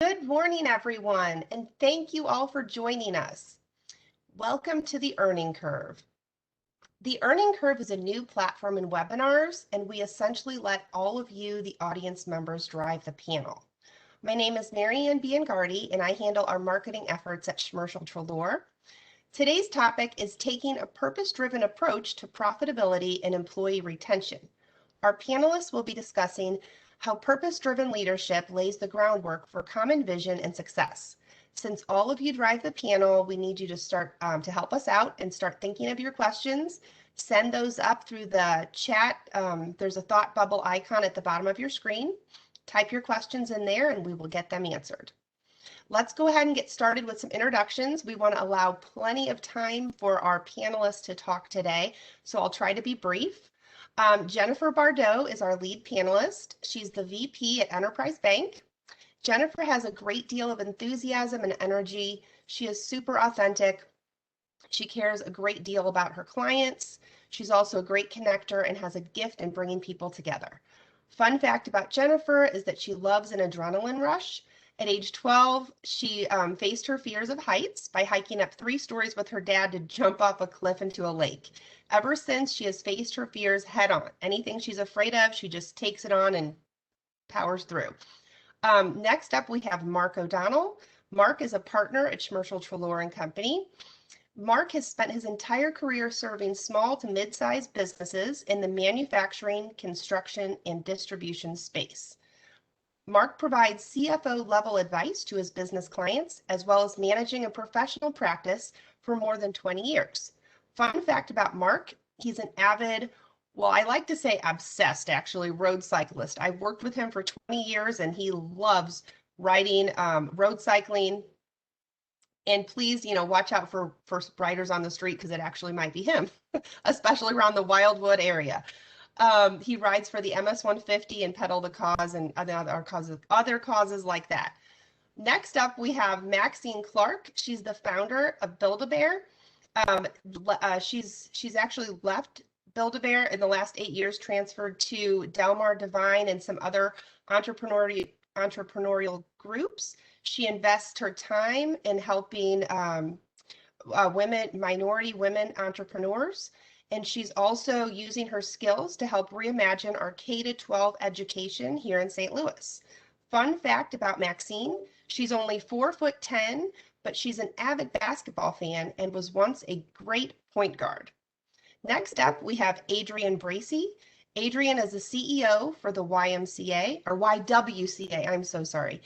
Good morning, everyone, and thank you all for joining us. Welcome to the Earning Curve. The Earning Curve is a new platform in webinars, and we essentially let all of you, the audience members, drive the panel. My name is Marianne Biancardi, and I handle our marketing efforts at Schmershel Treloar. Today's topic is taking a purpose-driven approach to profitability and employee retention. Our panelists will be discussing how purpose-driven leadership lays the groundwork for common vision and success. Since all of you drive the panel, we need you to start to help us out and start thinking of your questions. Send those up through the chat. There's a thought bubble icon at the bottom of your screen. Type your questions in there and we will get them answered. Let's go ahead and get started with some introductions. We want to allow plenty of time for our panelists to talk today, so I'll try to be brief. Jennifer Bardot is our lead panelist. She's the VP at Enterprise Bank. Jennifer has a great deal of enthusiasm and energy. She is super authentic. She cares a great deal about her clients. She's also a great connector and has a gift in bringing people together. Fun fact about Jennifer is that she loves an adrenaline rush. At age 12, she faced her fears of heights by hiking up 3 stories with her dad to jump off a cliff into a lake. Ever since, she has faced her fears head on. Anything she's afraid of, she just takes it on and powers through. Next up, we have Mark O'Donnell. Mark is a partner at Schmershel Treloar and Company. Mark has spent his entire career serving small to mid-sized businesses in the manufacturing, construction, and distribution space. Mark provides CFO level advice to his business clients, as well as managing a professional practice for more than 20 years. Fun fact about Mark, he's an avid, well, I like to say obsessed, actually, road cyclist. I've worked with him for 20 years and he loves riding, road cycling. And please, watch out for riders on the street because it actually might be him, especially around the Wildwood area. He rides for the MS 150 and Pedal the Cause and other causes like that. Next up, we have Maxine Clark. She's the founder of Build-A-Bear. She's actually left Build-A-Bear in the last 8 years, transferred to Delmar Divine and some other entrepreneurial groups. She invests her time in helping minority women entrepreneurs. And she's also using her skills to help reimagine our K-12 education here in St. Louis. Fun fact about Maxine, she's only 4'10", but she's an avid basketball fan and was once a great point guard. Next up, we have Adrian Bracey. Adrian is the CEO for the YWCA, I'm so sorry.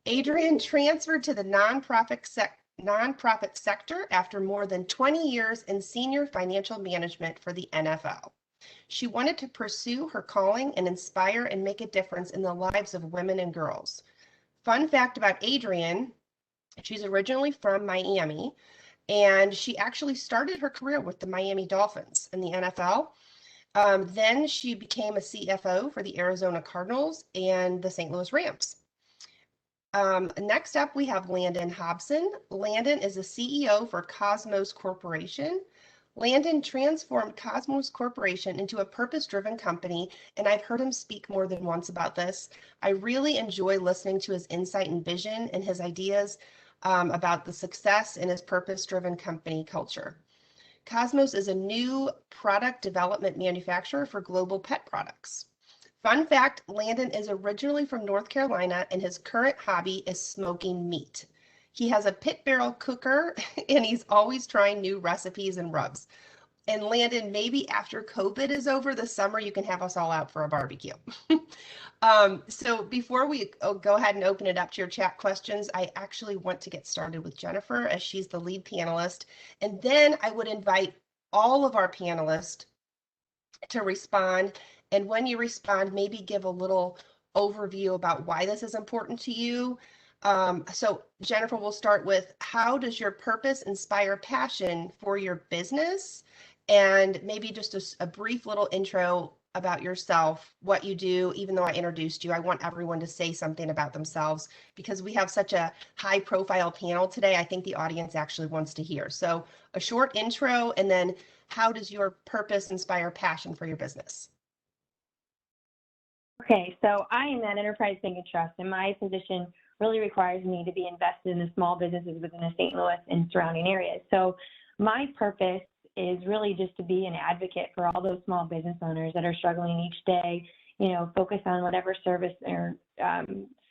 Adrian transferred to the nonprofit sector after more than 20 years in senior financial management for the NFL. She wanted to pursue her calling and inspire and make a difference in the lives of women and girls. Fun fact about Adrian, she's originally from Miami, and she actually started her career with the Miami Dolphins in the NFL. Then she became a CFO for the Arizona Cardinals and the St. Louis Rams. Next up, we have Landon Hobson. Landon is the CEO for Cosmos Corporation. Landon transformed Cosmos Corporation into a purpose-driven company, and I've heard him speak more than once about this. I really enjoy listening to his insight and vision and his ideas about the success in his purpose-driven company culture. Cosmos is a new product development manufacturer for global pet products. Fun fact, Landon is originally from North Carolina and his current hobby is smoking meat. He has a pit barrel cooker and he's always trying new recipes and rubs. And Landon, maybe after COVID is over this summer, you can have us all out for a barbecue. So before we go ahead and open it up to your chat questions, I actually want to get started with Jennifer as she's the lead panelist. And then I would invite all of our panelists to respond. And when you respond, maybe give a little overview about why this is important to you. So Jennifer, we'll start with, how does your purpose inspire passion for your business? And maybe just a brief little intro about yourself, what you do. Even though I introduced you, I want everyone to say something about themselves because we have such a high profile panel today. I think the audience actually wants to hear. So a short intro, and then how does your purpose inspire passion for your business? Okay, so I am at Enterprise Bank and Trust, and my position really requires me to be invested in the small businesses within the St. Louis and surrounding areas. So my purpose is really just to be an advocate for all those small business owners that are struggling each day, you know, focus on whatever service or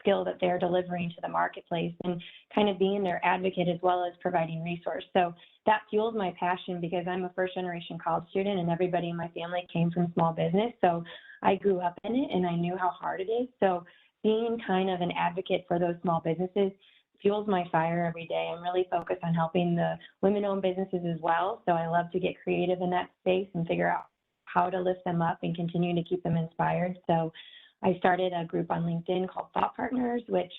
skill that they're delivering to the marketplace, and kind of being their advocate as well as providing resource. So that fuels my passion, because I'm a first generation college student and everybody in my family came from small business. So I grew up in it and I knew how hard it is. So being kind of an advocate for those small businesses fuels my fire every day. I'm really focused on helping the women-owned businesses as well. So I love to get creative in that space and figure out how to lift them up and continue to keep them inspired. So I started a group on LinkedIn called Thought Partners, which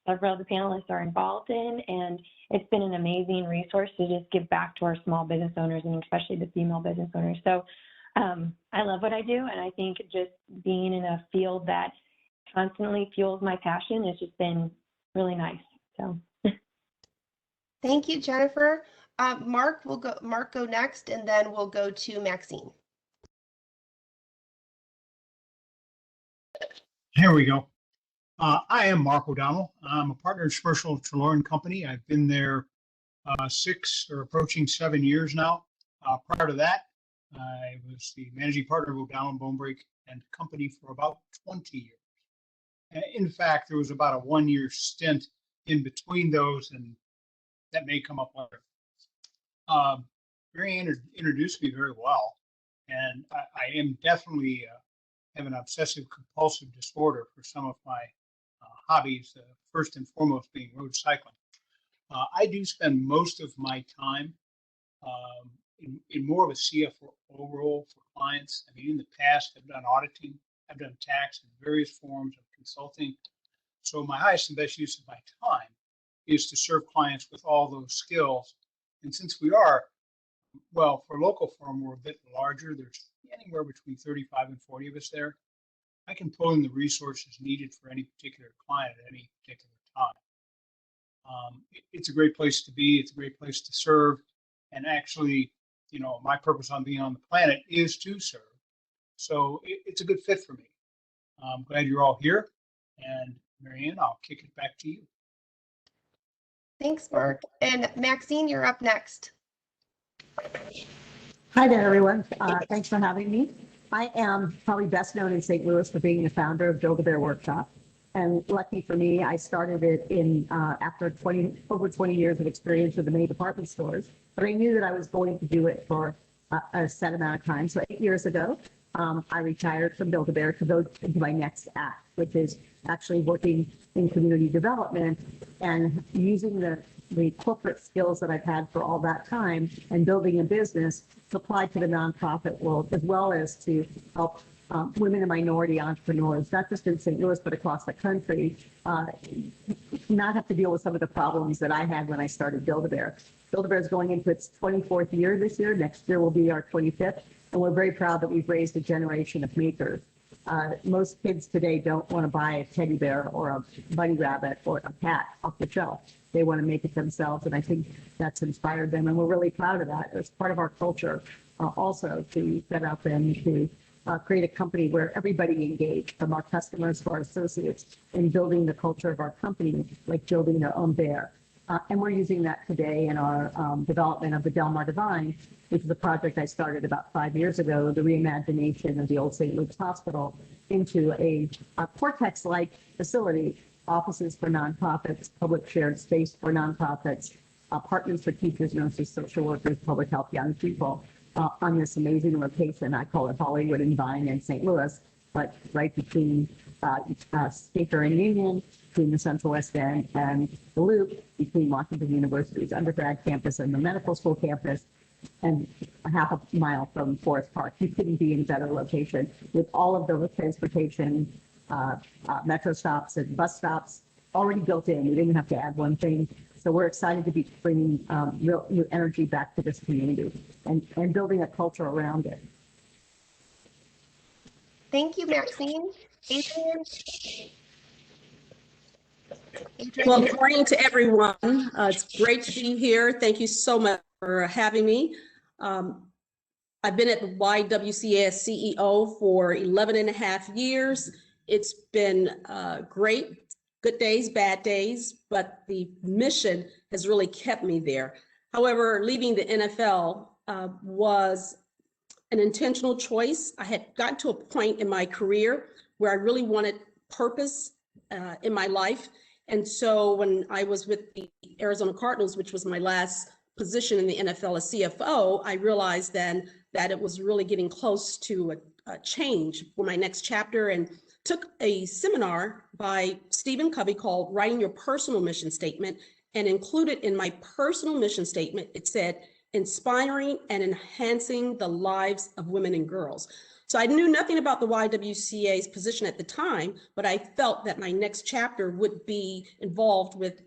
several of the panelists are involved in, and it's been an amazing resource to just give back to our small business owners, and especially the female business owners. So I love what I do, and I think just being in a field that constantly fuels my passion has just been really nice. So thank you, Jennifer. Mark, Mark, go next, and then we'll go to Maxine. Here we go. I am Mark O'Donnell. I'm a partner at Commercial Trelawney Company. I've been there 6 or approaching 7 years now. Prior to that, I was the managing partner of O'Donnell Bonebreak and Company for about 20 years. In fact, there was about a 1-year stint in between those, and that may come up later. Mary Ann introduced me very well, and I am definitely have an obsessive compulsive disorder for some of my hobbies, first and foremost being road cycling. I do spend most of my time in more of a CFO role for clients. I mean, in the past, I've done auditing, I've done tax and various forms of consulting. So my highest and best use of my time is to serve clients with all those skills. And since we are, well, for a local firm, we're a bit larger. There's anywhere between 35 and 40 of us there. I can pull in the resources needed for any particular client at any particular time. It's a great place to be. It's a great place to serve. And actually, you know, my purpose on being on the planet is to serve. So it's a good fit for me. I'm glad you're all here. And Mary Ann, I'll kick it back to you. Thanks, Mark. And Maxine, you're up next. Hi there, everyone. Thanks for having me. I am probably best known in St. Louis for being the founder of Build-A-Bear Workshop. And lucky for me, I started it in after over 20 years of experience with the many department stores. But I knew that I was going to do it for a set amount of time. So 8 years ago, I retired from Build-A-Bear to go into my next act, which is actually working in community development and using the corporate skills that I've had for all that time and building a business to apply to the nonprofit world, as well as to help women and minority entrepreneurs, not just in St. Louis, but across the country, not have to deal with some of the problems that I had when I started Build-A-Bear. Build-A-Bear is going into its 24th year this year. Next year will be our 25th. And we're very proud that we've raised a generation of makers. Most kids today don't want to buy a teddy bear or a bunny rabbit or a cat off the shelf. They want to make it themselves, and I think that's inspired them, and we're really proud of that. It's part of our culture also to set up and to create a company where everybody engaged, from our customers to our associates, in building the culture of our company, like building their own bear. And we're using that today in our development of the Del Mar Divine, which is a project I started about 5 years ago, the reimagination of the old St. Luke's Hospital into a Cortex-like facility, offices for nonprofits, public shared space for nonprofits, partners for teachers, nurses, social workers, public health, young people, on this amazing location. I call it Hollywood and Vine in St. Louis, but right between Skaker and Union, between the Central West End and the Loop, between Washington University's undergrad campus and the medical school campus, and a half a mile from Forest Park. You couldn't be in a better location with all of the transportation, metro stops and bus stops already built in. We didn't have to add one thing. So we're excited to be bringing real new energy back to this community and building a culture around it. Thank you, Maxine. Adrian? Well, good morning to everyone. It's great to be here. Thank you so much for having me. I've been at the YWCA as CEO for 11 and a half years. It's been great good days, bad days, but the mission has really kept me there. However, leaving the NFL was an intentional choice. I had gotten to a point in my career where I really wanted purpose in my life. And so when I was with the Arizona Cardinals, which was my last position in the NFL as CFO, I realized then that it was really getting close to a change for my next chapter, and took a seminar by Stephen Covey called Writing Your Personal Mission Statement. And included in my personal mission statement, it said, inspiring and enhancing the lives of women and girls. So I knew nothing about the YWCA's position at the time, but I felt that my next chapter would be involved with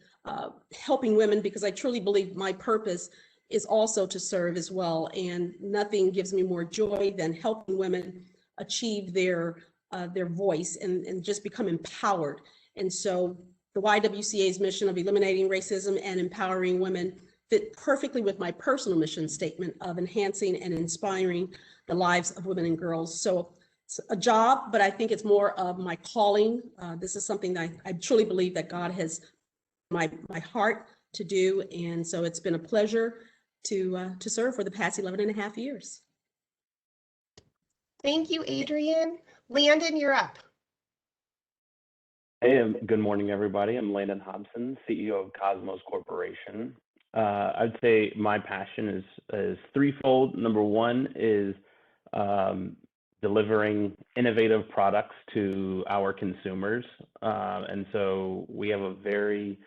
helping women, because I truly believe my purpose is also to serve as well. And nothing gives me more joy than helping women achieve their voice and just become empowered. And so the YWCA's mission of eliminating racism and empowering women fit perfectly with my personal mission statement of enhancing and inspiring the lives of women and girls. So it's a job, but I think it's more of my calling. This is something that I truly believe that God has my heart to do. And so it's been a pleasure to serve for the past 11 and a half years. Thank you, Adrian. Landon, you're up. Hey, good morning, everybody. I'm Landon Hobson, CEO of Cosmos Corporation. I'd say my passion is threefold. Number one is delivering innovative products to our consumers. And so we have a very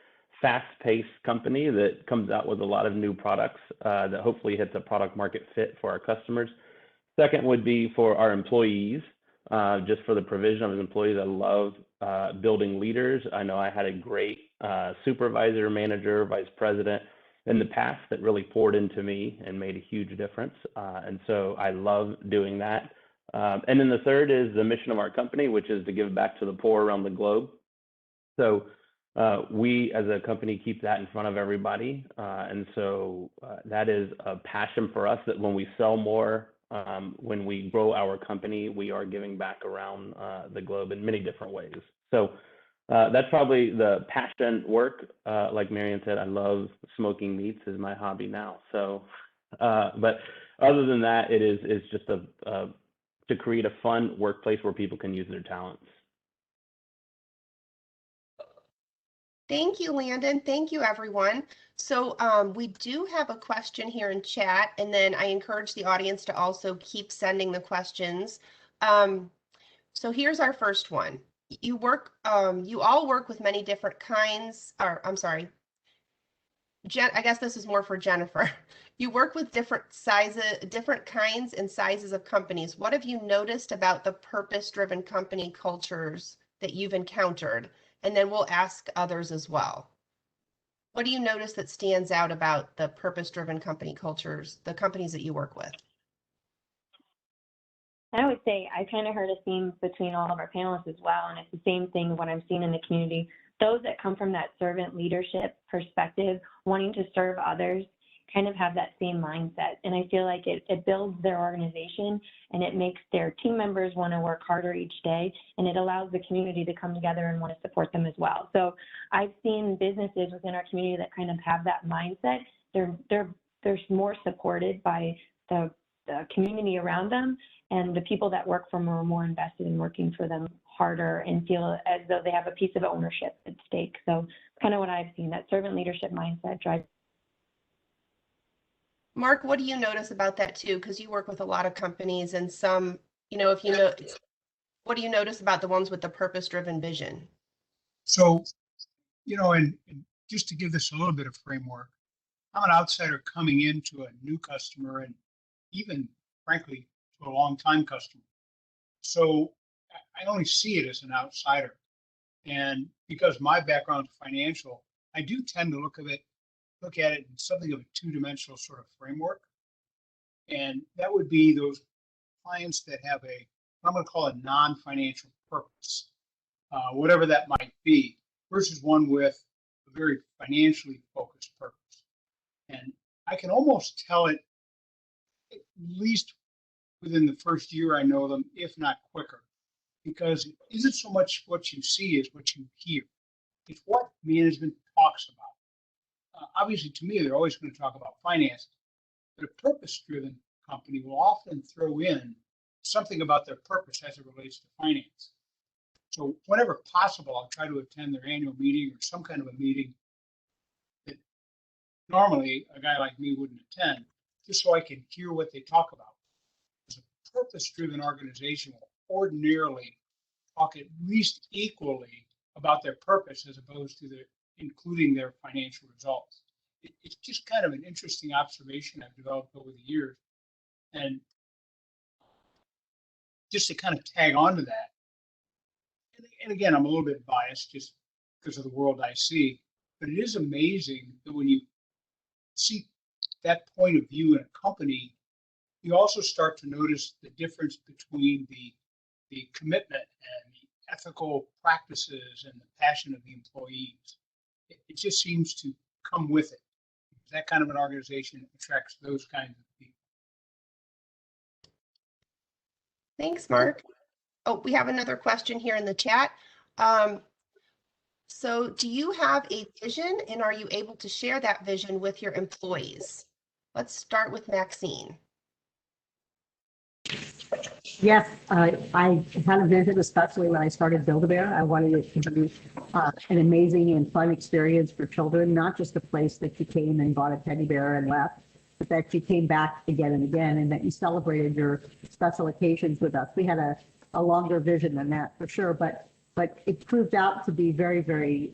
fast-paced company that comes out with a lot of new products that hopefully hits a product market fit for our customers. Second would be for our employees, just for the provision of employees. I love building leaders. I know I had a great supervisor, manager, vice president in the past that really poured into me and made a huge difference. And so I love doing that. And then the third is the mission of our company, which is to give back to the poor around the globe. So we as a company keep that in front of everybody. And so that is a passion for us, that when we sell more, when we grow our company, we are giving back around the globe in many different ways. So that's probably the passion work. Like Marian said, I love smoking meats is my hobby now. So, but other than that, it's just to create a fun workplace where people can use their talents. Thank you, Landon. Thank you, everyone. So we do have a question here in chat, and then I encourage the audience to also keep sending the questions. So here's our first one. You all work with many different kinds, or I'm sorry, I guess this is more for Jennifer. You work with different kinds and sizes of companies. What have you noticed about the purpose-driven company cultures that you've encountered? And then we'll ask others as well. What do you notice that stands out about the purpose-driven company cultures, the companies that you work with? I would say I kind of heard a theme between all of our panelists as well, and it's the same thing what I'm seeing in the community. Those that come from that servant leadership perspective, wanting to serve others, kind of have that same mindset. And I feel like it builds their organization, and it makes their team members want to work harder each day, and it allows the community to come together and want to support them as well. So I've seen businesses within our community that kind of have that mindset. They're more supported by the community around them, and the people that work for them are more invested in working for them harder and feel as though they have a piece of ownership at stake. So it's kind of what I've seen, that servant leadership mindset drives. Mark, what do you notice about that too? Because you work with a lot of companies, and some, what do you notice about the ones with the purpose-driven vision? So, and just to give this a little bit of framework, I'm an outsider coming into a new customer, and even frankly, to a long-time customer. So I only see it as an outsider. And because my background is financial, I do tend to look at it in something of a two-dimensional sort of framework. And that would be those clients that have what I'm going to call a non-financial purpose, whatever that might be, versus one with a very financially focused purpose. And I can almost tell it, at least within the first year I know them, if not quicker, because it isn't so much what you see as what you hear. It's what management talks about. Obviously, to me, they're always going to talk about finances, but a purpose-driven company will often throw in something about their purpose as it relates to finance. So whenever possible, I'll try to attend their annual meeting or some kind of a meeting that normally a guy like me wouldn't attend, just so I can hear what they talk about. Because a purpose-driven organization will ordinarily talk at least equally about their purpose as opposed to including their financial results. It's just kind of an interesting observation I've developed over the years. And just to kind of tag on to that, and again, I'm a little bit biased just because of the world I see, but it is amazing that when you see that point of view in a company, you also start to notice the difference between the commitment and the ethical practices and the passion of the employees. It just seems to come with it. That kind of an organization attracts those kinds of people. Thanks, Mark. Oh, we have another question here in the chat. So do you have a vision, and are you able to share that vision with your employees? Let's start with Maxine. Yes, I had a vision, especially when I started Build-A-Bear. I wanted it to be an amazing and fun experience for children, not just a place that you came and bought a teddy bear and left, but that you came back again and again, and that you celebrated your special occasions with us. We had a longer vision than that for sure, but it proved out to be very, very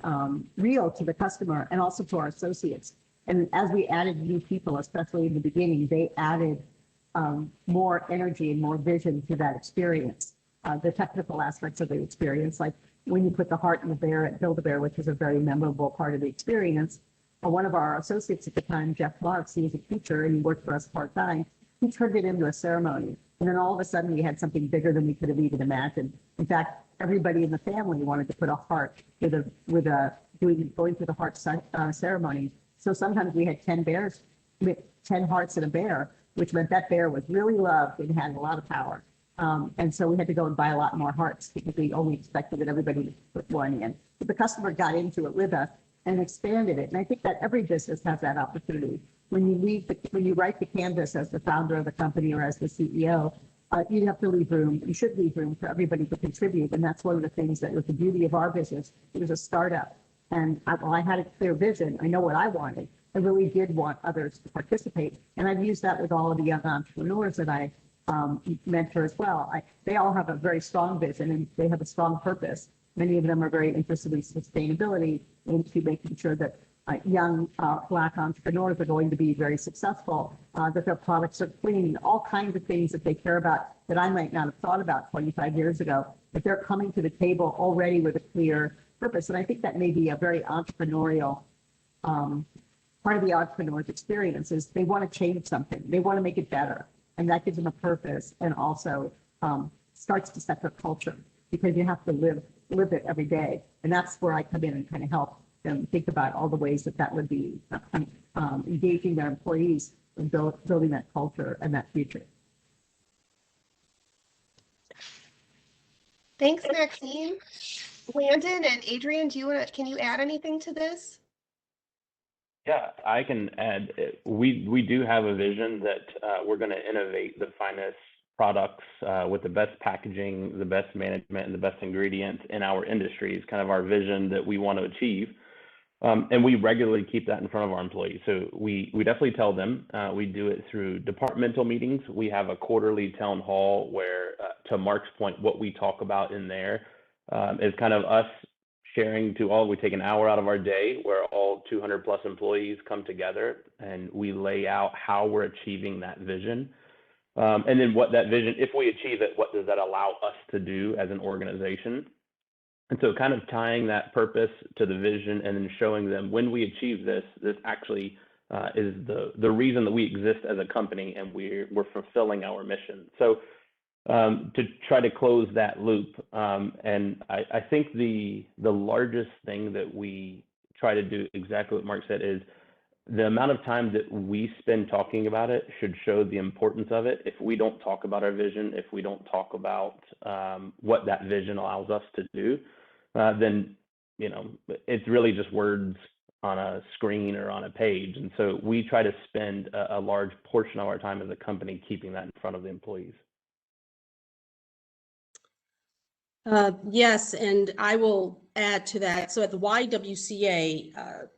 real to the customer and also to our associates. And as we added new people, especially in the beginning, they added more energy and more vision to that experience, the technical aspects of the experience, like when you put the heart in the bear at Build-A-Bear, which is a very memorable part of the experience. One of our associates at the time, Jeff Marks, he was a teacher and he worked for us part-time. He turned it into a ceremony. And then all of a sudden we had something bigger than we could have even imagined. In fact, everybody in the family wanted to put a heart going through the heart ceremony. So sometimes we had 10 bears, 10 hearts in a bear, which meant that bear was really loved and had a lot of power. And so we had to go and buy a lot more hearts because we only expected that everybody to put one in. But the customer got into it with us and expanded it. And I think that every business has that opportunity. When you write the canvas as the founder of the company or as the CEO, you have to leave room. You should leave room for everybody to contribute. And that's one of the things that was the beauty of our business. It was a startup. And I had a clear vision. I know what I wanted. I really did want others to participate. And I've used that with all of the young entrepreneurs that I mentor as well. They all have a very strong vision and they have a strong purpose. Many of them are very interested in sustainability, into making sure that young Black entrepreneurs are going to be very successful, that their products are clean, all kinds of things that they care about that I might not have thought about 25 years ago, but they're coming to the table already with a clear purpose. And I think that may be a very entrepreneurial part of the entrepreneur's experience is they want to change something. They want to make it better. And that gives them a purpose and also starts to set their culture because you have to live it every day. And that's where I come in and kind of help them think about all the ways that would be engaging their employees and building that culture and that future. Thanks, Maxine. Landon and Adrian, can you add anything to this? Yeah, I can add. We do have a vision that we're going to innovate the finest products with the best packaging, the best management, and the best ingredients in our industry. Is kind of our vision that we want to achieve, and we regularly keep that in front of our employees. So we definitely tell them. We do it through departmental meetings. We have a quarterly town hall where, to Mark's point, what we talk about in there is kind of us sharing to all. We take an hour out of our day where all 200 plus employees come together and we lay out how we're achieving that vision. And then what that vision, if we achieve it, what does that allow us to do as an organization? And so kind of tying that purpose to the vision and then showing them when we achieve this actually is the reason that we exist as a company and we're fulfilling our mission. So to try to close that loop. And I think the largest thing that we try to do, exactly what Mark said, is the amount of time that we spend talking about it should show the importance of it. If we don't talk about our vision, if we don't talk about what that vision allows us to do, then it's really just words on a screen or on a page. And so we try to spend a large portion of our time as a company keeping that in front of the employees. Yes, and I will add to that. So at the YWCA, a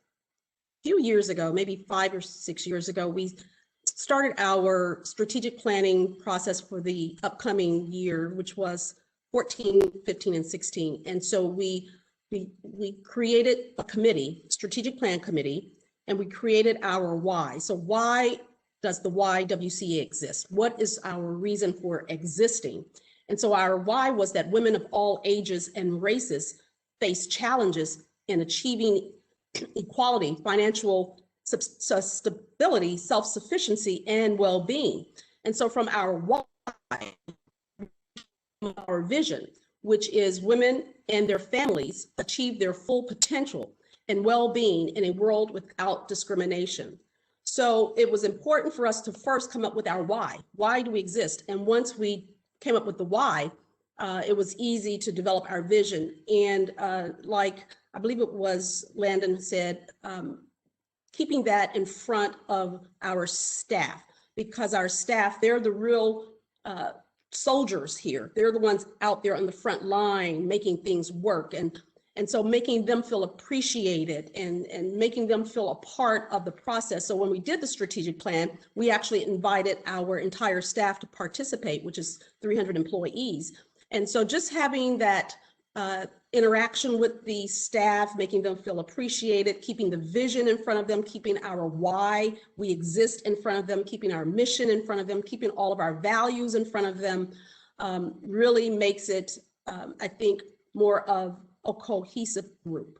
few years ago, maybe 5 or 6 years ago, we started our strategic planning process for the upcoming year, which was 14, 15, and 16. And so we created a committee, strategic plan committee, and we created our why. So why does the YWCA exist? What is our reason for existing? And so our why was that women of all ages and races face challenges in achieving equality, financial stability, self-sufficiency, and well-being. And so from our why, our vision, which is women and their families achieve their full potential and well-being in a world without discrimination. So it was important for us to first come up with our why. Why do we exist? And once we came up with the why, it was easy to develop our vision. And like I believe it was Landon said, keeping that in front of our staff, because our staff, they're the real soldiers here. They're the ones out there on the front line making things work. And so making them feel appreciated and making them feel a part of the process. So when we did the strategic plan, we actually invited our entire staff to participate, which is 300 employees. And so just having that interaction with the staff, making them feel appreciated, keeping the vision in front of them, keeping our why we exist in front of them, keeping our mission in front of them, keeping all of our values in front of them, really makes it, I think, more of a cohesive group.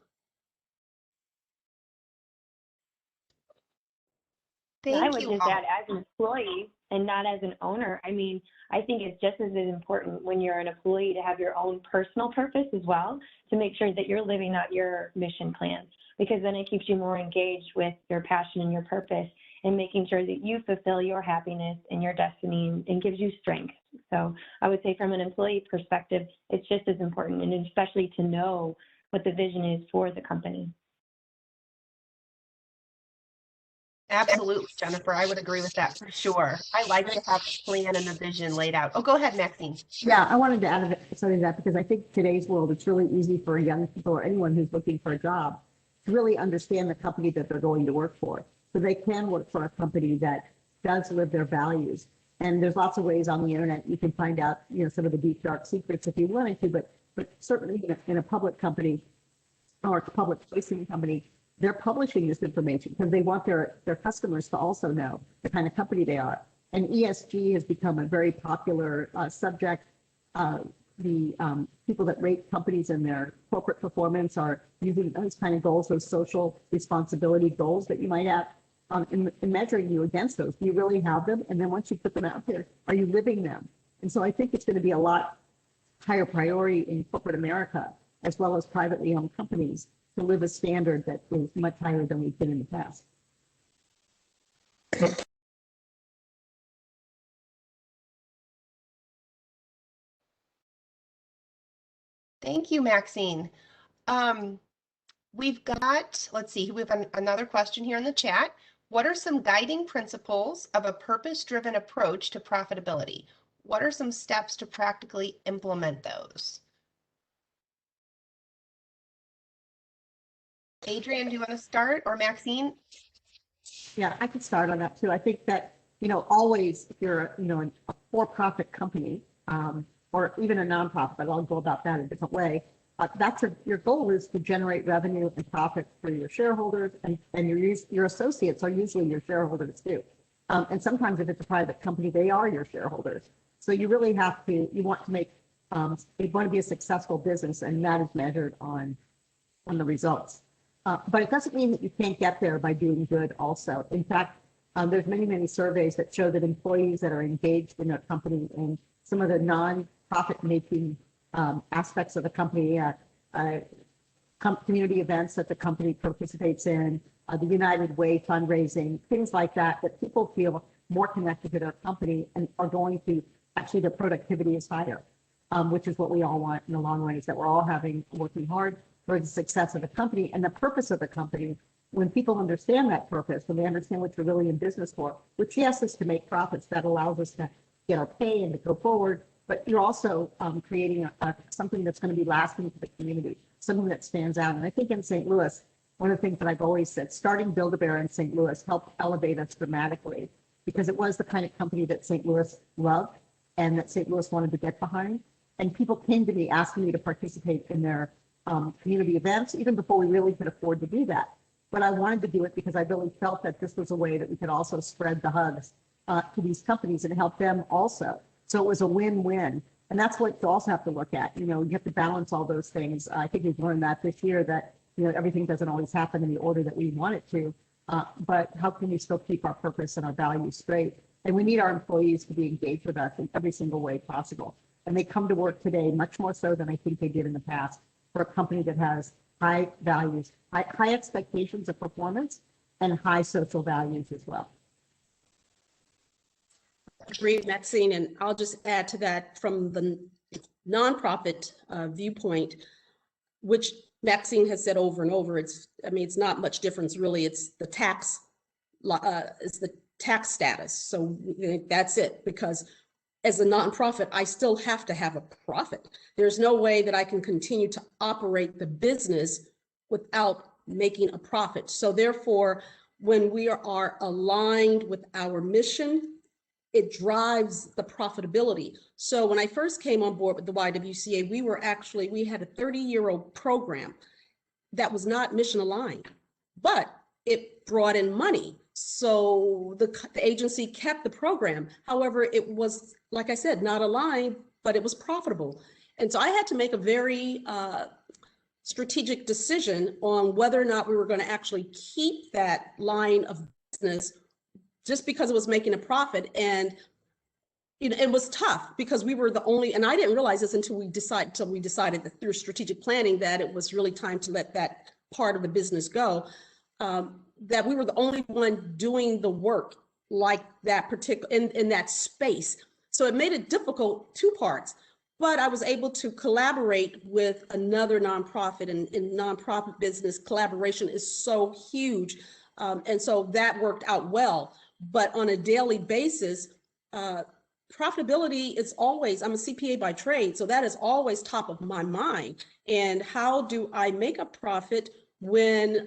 I would just add, as an employee and not as an owner, I mean, I think it's just as important when you're an employee to have your own personal purpose as well, to make sure that you're living out your mission plan, because then it keeps you more engaged with your passion and your purpose and making sure that you fulfill your happiness and your destiny and gives you strength. So I would say from an employee perspective, it's just as important, and especially to know what the vision is for the company. Absolutely, Jennifer. I would agree with that for sure. I like to have the plan and the vision laid out. Oh, go ahead, Maxine. Yeah, I wanted to add something to that because I think today's world, it's really easy for young people or anyone who's looking for a job to really understand the company that they're going to work for. So they can work for a company that does live their values. And there's lots of ways on the internet you can find out, some of the deep, dark secrets if you wanted to, but certainly in a public company or a public facing company, they're publishing this information because they want their customers to also know the kind of company they are. And ESG has become a very popular subject. The people that rate companies and their corporate performance are using those kind of goals, those social responsibility goals that you might have, in measuring you against those. Do you really have them? And then once you put them out there, are you living them? And so I think it's going to be a lot higher priority in corporate America, as well as privately owned companies, to live a standard that is much higher than we've been in the past. Thank you, Maxine. We've got, let's see, we have another question here in the chat. What are some guiding principles of a purpose-driven approach to profitability? What are some steps to practically implement those? Adrian, do you want to start, or Maxine? Yeah, I could start on that too. I think that, always if you're, a for-profit company, or even a nonprofit, but I'll go about that a different way. Your goal is to generate revenue and profit for your shareholders, and your associates are usually your shareholders too. And sometimes if it's a private company, they are your shareholders. So you really you want to be a successful business, and that is measured on the results. But it doesn't mean that you can't get there by doing good also. In fact, there's many surveys that show that employees that are engaged in a company and some of the non-profit making aspects of the company, community events that the company participates in, the United Way fundraising, things like that, that people feel more connected to their company and are going to, actually their productivity is higher, which is what we all want in the long run, is that we're all working hard for the success of the company and the purpose of the company. When people understand that purpose, when they understand what you're really in business for, which yes is to make profits, that allows us to get our pay and to go forward, but you're also creating something that's going to be lasting for the community, something that stands out. And I think in St. Louis, one of the things that I've always said, starting Build-A-Bear in St. Louis helped elevate us dramatically, because it was the kind of company that St. Louis loved and that St. Louis wanted to get behind. And people came to me asking me to participate in their community events, even before we really could afford to do that. But I wanted to do it because I really felt that this was a way that we could also spread the hugs to these companies and help them also. So it was a win-win. And that's what you also have to look at. You know, you have to balance all those things. I think we've learned that this year, that, you know, everything doesn't always happen in the order that we want it to. But how can we still keep our purpose and our values straight? And we need our employees to be engaged with us in every single way possible. And they come to work today much more so than I think they did in the past, for a company that has high values, high expectations of performance, and high social values as well. Agreed, Maxine, and I'll just add to that from the nonprofit viewpoint, which Maxine has said over and over. It's not much difference really. It's the tax status. So that's it, because as a nonprofit, I still have to have a profit. There's no way that I can continue to operate the business without making a profit. So therefore, when we are aligned with our mission, it drives the profitability. So when I first came on board with the YWCA, we had a 30-year-old program that was not mission aligned, but it brought in money. So the agency kept the program. However, it was, like I said, not aligned, but it was profitable. And so I had to make a very strategic decision on whether or not we were going to actually keep that line of business just because it was making a profit. And you know, it was tough because we were the only, and I didn't realize this until we decided that through strategic planning that it was really time to let that part of the business go. That we were the only one doing the work like that particular in that space. So it made it difficult, two parts, but I was able to collaborate with another nonprofit, and in nonprofit business, collaboration is so huge. And so that worked out well, but on a daily basis, profitability is always, I'm a CPA by trade, so that is always top of my mind. And how do I make a profit when,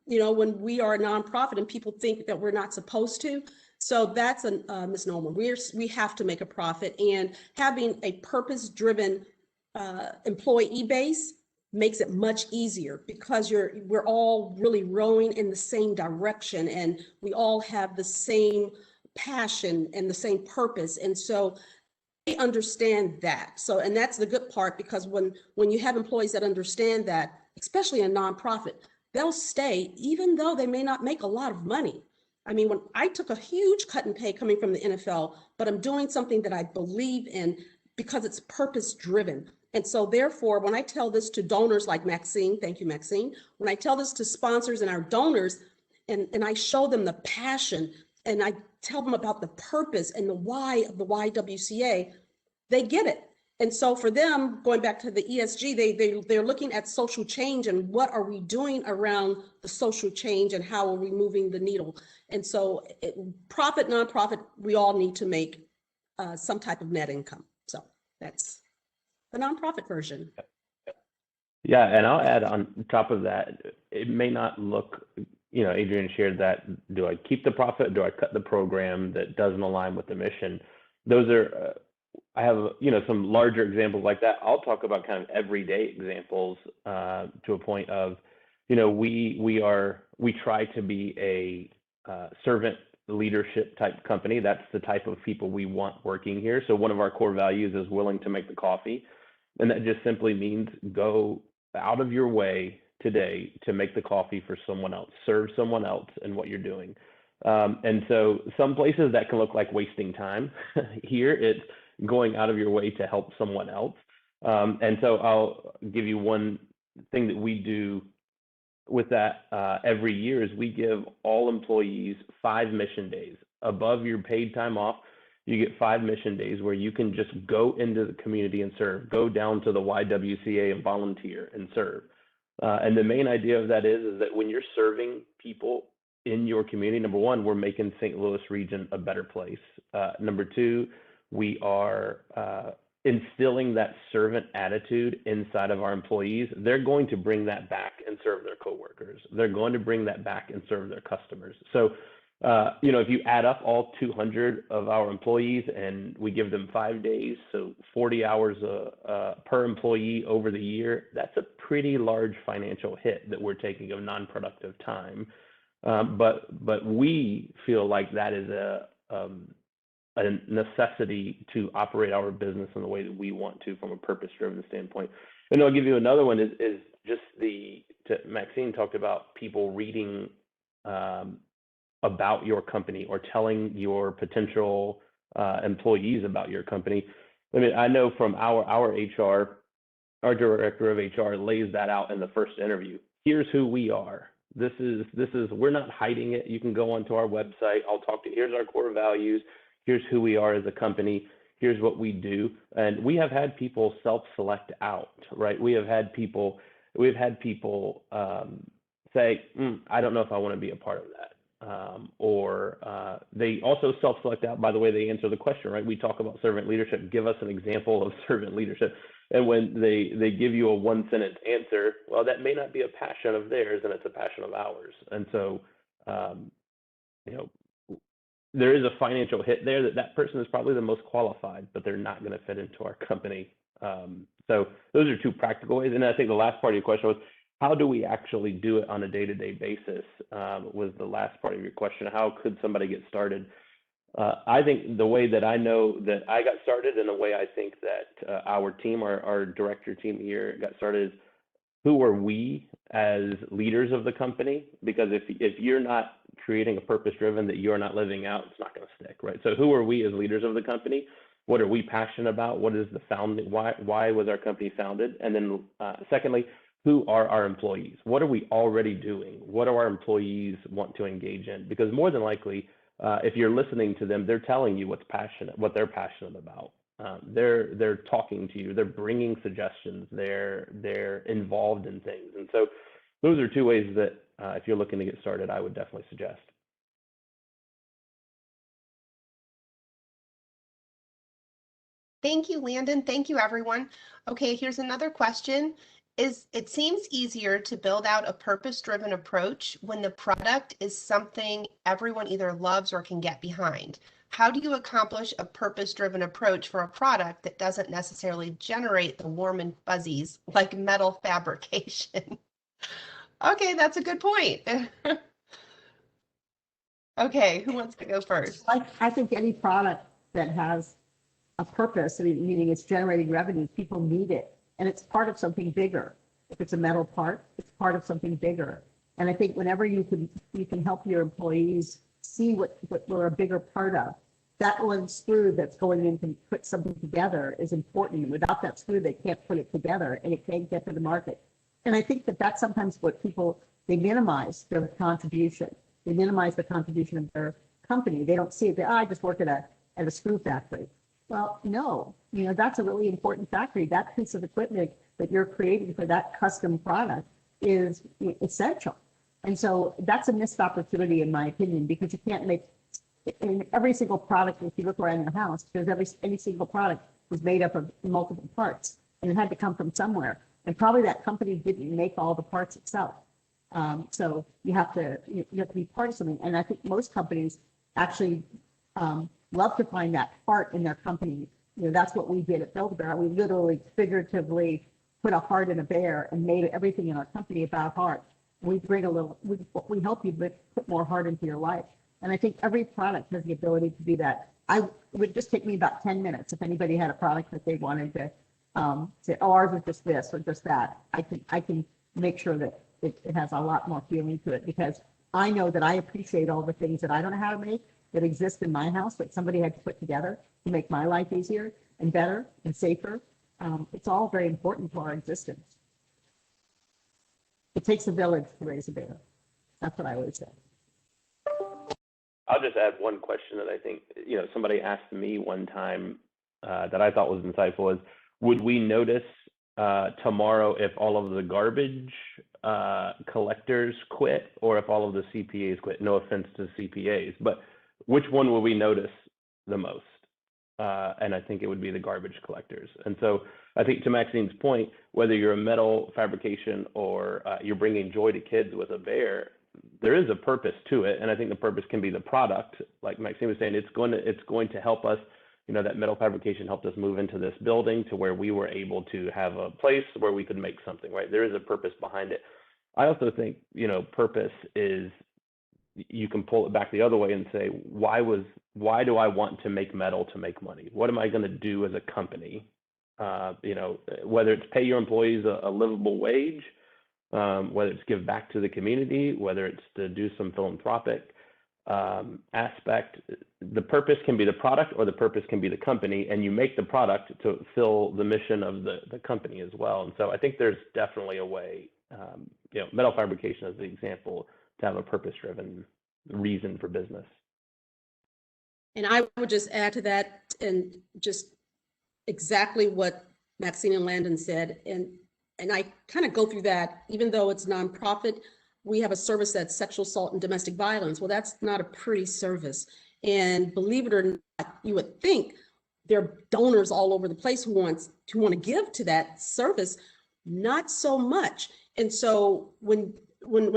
when we are a nonprofit and people think that we're not supposed to? So that's a misnomer. We have to make a profit, and having a purpose-driven employee base makes it much easier because we're all really rowing in the same direction, and we all have the same passion and the same purpose. And so they understand that. So, and that's the good part, because when you have employees that understand that, especially in a nonprofit, they'll stay even though they may not make a lot of money. I mean, when I took a huge cut in pay coming from the NFL, but I'm doing something that I believe in because it's purpose driven. And so therefore, when I tell this to donors like Maxine, thank you, Maxine, when I tell this to sponsors and our donors, and I show them the passion, and I tell them about the purpose and the why of the YWCA, they get it. And so for them, going back to the ESG, they're looking at social change and what are we doing around the social change and how are we moving the needle. And so profit, nonprofit, we all need to make some type of net income. So that's the nonprofit version. Yeah, and I'll add on top of that, it may not look, Adrian shared that, do I keep the profit? Do I cut the program that doesn't align with the mission? Those are, I have, some larger examples like that. I'll talk about kind of everyday examples to a point of, we try to be a servant leadership type company. That's the type of people we want working here. So one of our core values is willing to make the coffee. And that just simply means go out of your way today to make the coffee for someone else, serve someone else in what you're doing. And so some places that can look like wasting time. Here it's going out of your way to help someone else. And so I'll give you one thing that we do with that every year is we give all employees 5 mission days. Above your paid time off, you get 5 mission days where you can just go into the community and serve, go down to the YWCA and volunteer and serve. And the main idea of that is that when you're serving people in your community, number one, we're making St. Louis region a better place. Number two, we are instilling that servant attitude inside of our employees. They're going to bring that back and serve their coworkers. They're going to bring that back and serve their customers. So, if you add up all 200 of our employees and we give them 5 days, so 40 hours per employee over the year, that's a pretty large financial hit that we're taking of non-productive time. But we feel like that is a necessity to operate our business in the way that we want to from a purpose-driven standpoint. And I'll give you another one is just Maxine talked about people reading about your company or telling your potential employees about your company. I mean, I know from our HR, our director of HR lays that out in the first interview. Here's who we are. This is we're not hiding it. You can go onto our website. I'll talk to you. Here's our core values. Here's who we are as a company. Here's what we do. And we have had people self-select out, right? We have had people say, I don't know if I want to be a part of that. They also self-select out by the way they answer the question, right? We talk about servant leadership. Give us an example of servant leadership. And when they give you a one-sentence answer, well, that may not be a passion of theirs, and it's a passion of ours. And so, there is a financial hit there that person is probably the most qualified, but they're not going to fit into our company. So those are two practical ways. And I think the last part of your question was, how do we actually do it on a day-to-day basis? Was the last part of your question. How could somebody get started? I think the way that I know that I got started and the way I think that our team, our director team here got started is, who are we as leaders of the company? Because if you're not creating a purpose-driven that you're not living out, it's not going to stick, right? So who are we as leaders of the company? What are we passionate about? What is the founding? Why was our company founded? And then secondly, who are our employees? What are we already doing? What do our employees want to engage in? Because more than likely, if you're listening to them, they're telling you what they're passionate about. They're talking to you. They're bringing suggestions. They're involved in things. And so those are two ways that if you're looking to get started, I would definitely suggest. Thank you, Landon. Thank you, everyone. Okay, here's another question. It seems easier to build out a purpose-driven approach when the product is something everyone either loves or can get behind. How do you accomplish a purpose-driven approach for a product that doesn't necessarily generate the warm and fuzzies like metal fabrication? Okay, that's a good point. Okay, who wants to go first? I think any product that has a purpose, meaning it's generating revenue, people need it, and it's part of something bigger. If it's a metal part, it's part of something bigger. And I think whenever you can help your employees see what we're a bigger part of, that one screw that's going in to put something together is important. Without that screw, they can't put it together, and it can't get to the market. And I think that's sometimes what people, they minimize their contribution. They minimize the contribution of their company. They don't see it. I just work at a screw factory. Well, no, that's a really important factory. That piece of equipment that you're creating for that custom product is essential. And so that's a missed opportunity, in my opinion, because you can't make in every single product. If you look around your house, there's any single product was made up of multiple parts, and it had to come from somewhere. And probably that company didn't make all the parts itself. So you have to be part of something. And I think most companies actually love to find that part in their company. That's what we did at Build-A-Bear. We literally, figuratively put a heart in a bear and made everything in our company about heart. We help you put more heart into your life. And I think every product has the ability to do that. It would just take me about 10 minutes if anybody had a product that they wanted to say, oh, ours is just this or just that. I can make sure that it has a lot more feeling to it, because I know that I appreciate all the things that I don't know how to make that exist in my house that somebody had to put together to make my life easier and better and safer. It's all very important to our existence. It takes a village to raise a bear. That's what I always say. I'll just add one question that I think, somebody asked me one time that I thought was insightful is, would we notice tomorrow if all of the garbage collectors quit or if all of the CPAs quit. No offense to CPAs, but which one will we notice the most? And I think it would be the garbage collectors. And so I think to Maxine's point, whether you're a metal fabrication or you're bringing joy to kids with a bear, there is a purpose to it. And I think the purpose can be the product. Like Maxine was saying, it's going to help us. You know, that metal fabrication helped us move into this building to where we were able to have a place where we could make something, right? There is a purpose behind it. I also think, you know, purpose is, you can pull it back the other way and say, why do I want to make metal to make money? What am I going to do as a company? You know, whether it's pay your employees a livable wage, whether it's give back to the community, whether it's to do some philanthropic aspect, the purpose can be the product or the purpose can be the company, and you make the product to fill the mission of the company as well. And so I think there's definitely a way, you know, metal fabrication as the example, to have a purpose-driven reason for business. And I would just add to that, and just exactly what Maxine and Landon said, and I kind of go through that. Even though it's nonprofit, we have a service that's sexual assault and domestic violence. Well, that's not a pretty service. And believe it or not, you would think there are donors all over the place who want to give to that service. Not so much. And so when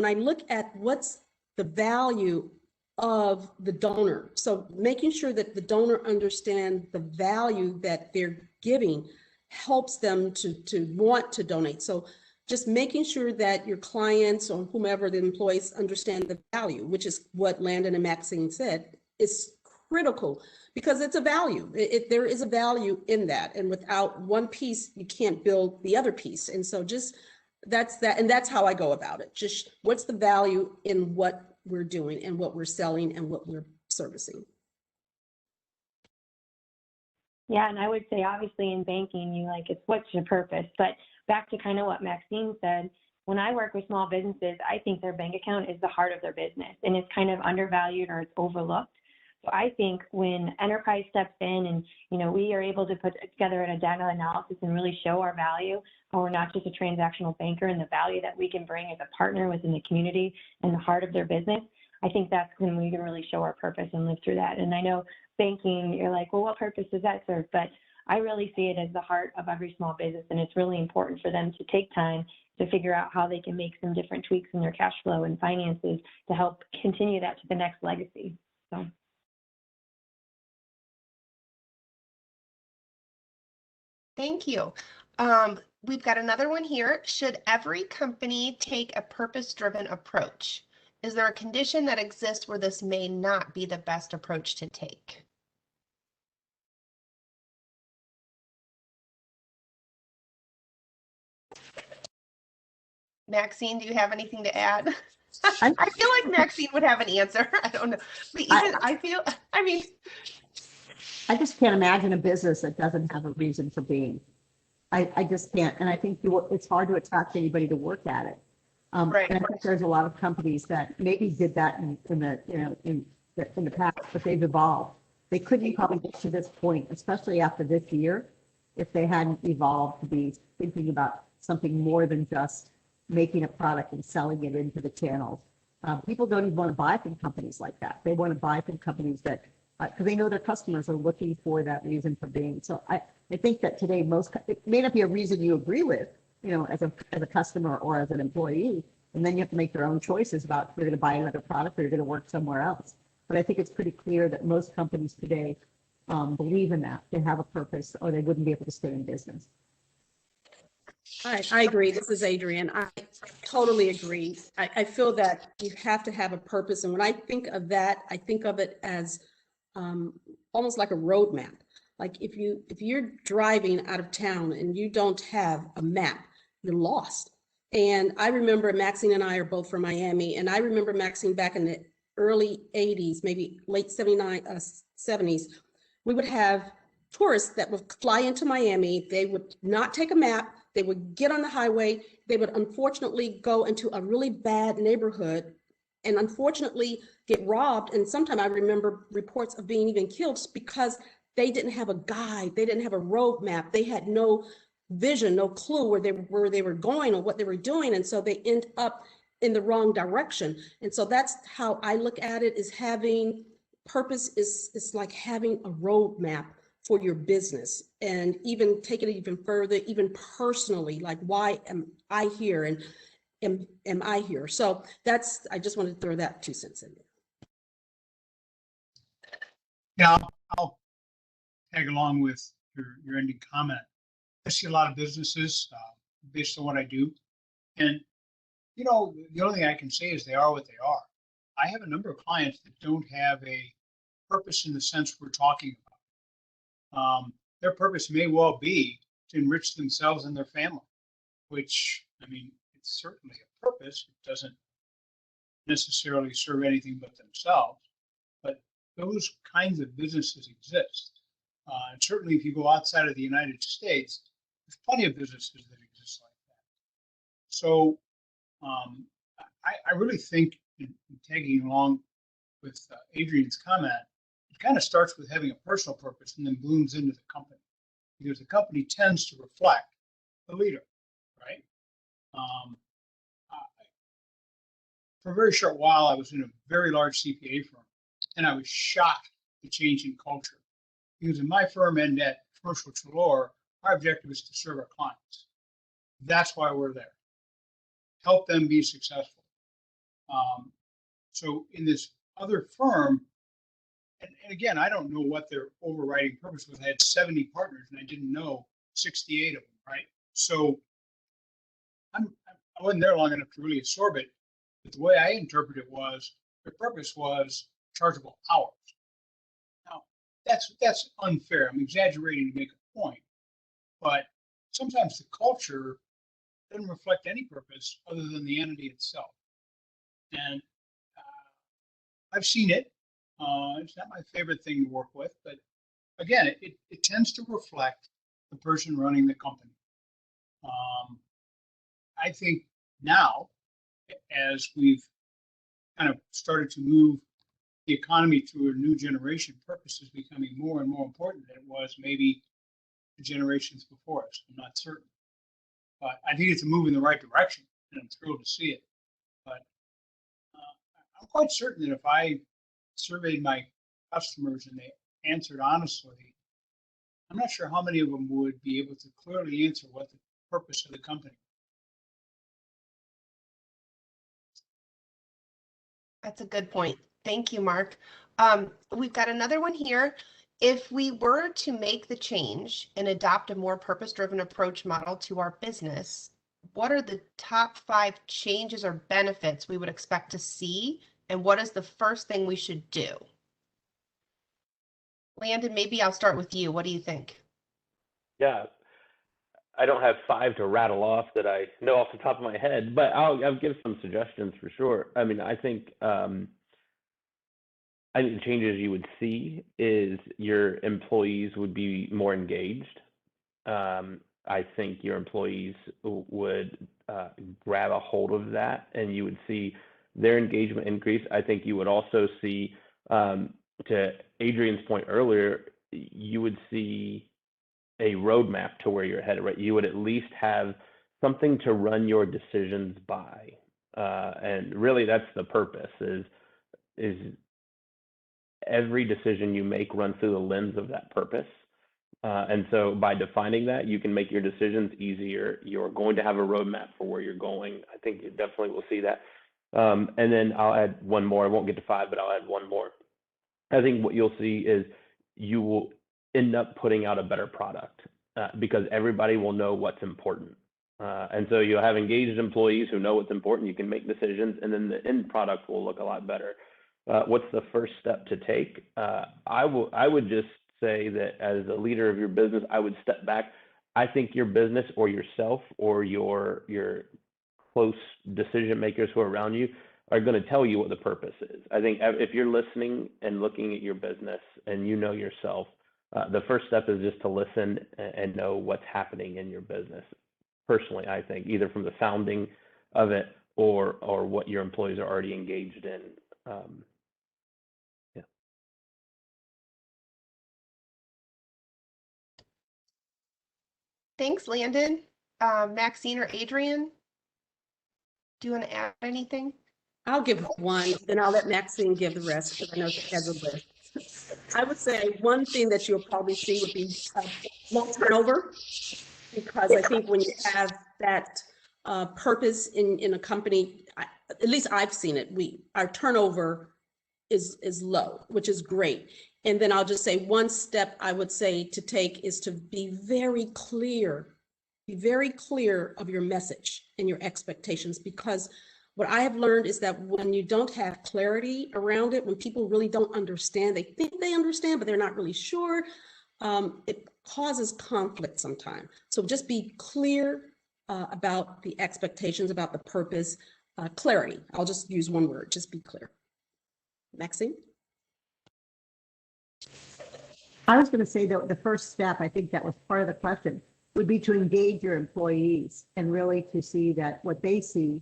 I look at what's the value of the donor, so making sure that the donor understands the value that they're giving helps them to want to donate. So just making sure that your clients or whomever the employees understand the value, which is what Landon and Maxine said, is critical, because it's a value. There is a value in that. And without one piece, you can't build the other piece. And so just that's that. And that's how I go about it. Just what's the value in what we're doing and what we're selling and what we're servicing. Yeah, and I would say obviously in banking, it's what's your purpose? But back to kind of what Maxine said, when I work with small businesses, I think their bank account is the heart of their business, and it's kind of undervalued or it's overlooked. So I think when enterprise steps in and, we are able to put together a data analysis and really show our value, how we're not just a transactional banker, and the value that we can bring as a partner within the community and the heart of their business, I think that's when we can really show our purpose and live through that. And I know banking, you're like, well, what purpose does that serve? But I really see it as the heart of every small business, and it's really important for them to take time to figure out how they can make some different tweaks in their cash flow and finances to help continue that to the next legacy. So. Thank you. We've got another one here. Should every company take a purpose-driven approach? Is there a condition that exists where this may not be the best approach to take? Maxine, do you have anything to add? I feel like Maxine would have an answer. I don't know. But even I just can't imagine a business that doesn't have a reason for being. I just can't. And I think it's hard to attract anybody to work at it. Right. And I think there's a lot of companies that maybe did that in the past, but they've evolved. They couldn't probably get to this point, especially after this year, if they hadn't evolved to be thinking about something more than just making a product and selling it into the channels. People don't even want to buy from companies like that. They want to buy from companies that, because they know their customers are looking for that reason for being. So I think that today it may not be a reason you agree with, as a customer or as an employee, and then you have to make your own choices about if you're going to buy another product or you're going to work somewhere else. But I think it's pretty clear that most companies today believe in that. They have a purpose, or they wouldn't be able to stay in business. I agree. This is Adrian. I totally agree. I feel that you have to have a purpose. And when I think of that, I think of it as almost like a roadmap. Like if you're driving out of town and you don't have a map, you're lost. And I remember Maxine and I are both from Miami, and I remember Maxine back in the early 80s, maybe late 70s, we would have tourists that would fly into Miami. They would not take a map. They would get on the highway. They would unfortunately go into a really bad neighborhood and unfortunately get robbed. And sometimes I remember reports of being even killed because they didn't have a guide. They didn't have a road map. They had no vision, no clue where they were going or what they were doing. And so they end up in the wrong direction. And so that's how I look at it, is having purpose is like having a roadmap for your business, and even take it even further, even personally, like, why am I here, and am I here? So that's, I just wanted to throw that 2 cents in there. Yeah, I'll tag along with your ending comment. I see a lot of businesses based on what I do. And, you know, the only thing I can say is they are what they are. I have a number of clients that don't have a purpose in the sense we're talking about. Their purpose may well be to enrich themselves and their family, which, I mean, it's certainly a purpose. It doesn't necessarily serve anything but themselves, but those kinds of businesses exist. And certainly if you go outside of the United States, there's plenty of businesses that exist like that. So I really think, in tagging along with Adrian's comment, it kind of starts with having a personal purpose and then blooms into the company, because the company tends to reflect the leader, right? For a very short while, I was in a very large CPA firm, and I was shocked at the change in culture. Because in my firm and at Commercial Trelaw, our objective is to serve our clients. That's why we're there. Help them be successful. So in this other firm, and again, I don't know what their overriding purpose was. I had 70 partners and I didn't know 68 of them, right? So I wasn't there long enough to really absorb it. But the way I interpret it was, their purpose was chargeable hours. Now, that's unfair. I'm exaggerating to make a point, but sometimes the culture doesn't reflect any purpose other than the entity itself. And I've seen it. It's not my favorite thing to work with, but again, it tends to reflect the person running the company. I think now, as we've kind of started to move the economy through a new generation, purpose is becoming more and more important than it was maybe the generations before us. I'm not certain, but I think it's a move in the right direction, and I'm thrilled to see it. But I'm quite certain that if I surveyed my customers and they answered honestly, I'm not sure how many of them would be able to clearly answer what the purpose of the company. That's a good point. Thank you, Mark. We've got another one here. If we were to make the change and adopt a more purpose-driven approach model to our business, what are the top 5 changes or benefits we would expect to see? And what is the first thing we should do? Landon, maybe I'll start with you. What do you think? Yeah, I don't have 5 to rattle off that I know off the top of my head, but I'll give some suggestions for sure. I mean, I think the changes you would see is your employees would be more engaged. I think your employees would grab a hold of that, and you would see their engagement increase. I think you would also see, to Adrian's point earlier, you would see a roadmap to where you're headed, right? You would at least have something to run your decisions by. And really that's the purpose, is every decision you make run through the lens of that purpose. And so by defining that, you can make your decisions easier. You're going to have a roadmap for where you're going. I think you definitely will see that. And then I'll add one more. I won't get to 5, but I'll add one more. I think what you'll see is you will end up putting out a better product because everybody will know what's important. And so you'll have engaged employees who know what's important. You can make decisions, and then the end product will look a lot better. What's the first step to take? I would just say that as a leader of your business, I would step back. I think your business or yourself or your close decision makers who are around you are going to tell you what the purpose is. I think if you're listening and looking at your business and you know yourself, the first step is just to listen and know what's happening in your business. Personally, I think either from the founding of it or what your employees are already engaged in. Yeah. Thanks, Landon. Maxine or Adrian, do you want to add anything? I'll give one, then I'll let Maxine give the rest because I know she has a list. I would say one thing that you'll probably see would be low turnover, because I think when you have that purpose in a company, at least I've seen it, our turnover is low, which is great. And then I'll just say one step I would say to take is to be very clear of your message and your expectations, because what I have learned is that when you don't have clarity around it, when people really don't understand, they think they understand, but they're not really sure, it causes conflict sometimes. So just be clear about the expectations, about the purpose, clarity. I'll just use one word, just be clear. Maxine? I was going to say that the first step, I think that was part of the question, would be to engage your employees and really to see that what they see